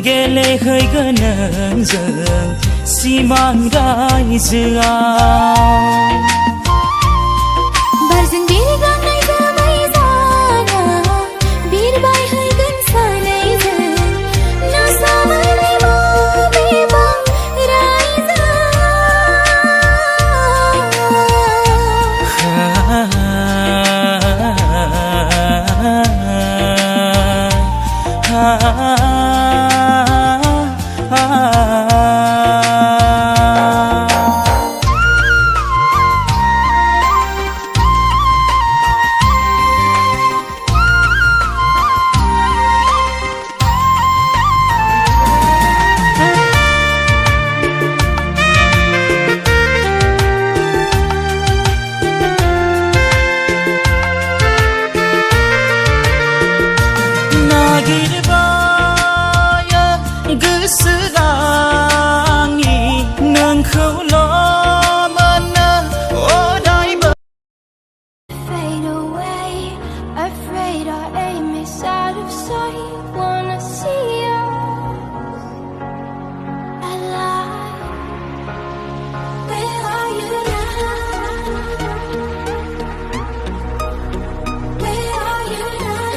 गेलेहैगोन नोंजों सिमां रायजोआव बारजों बिरगांनाय जोमै जाना बिरबायहैगोन सानैजों नाजाबायलै बबेबां afraid our aim is out of sight. Wanna see us alive. Where are you now? Where are you now?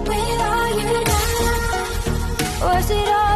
Where are you now? Was it all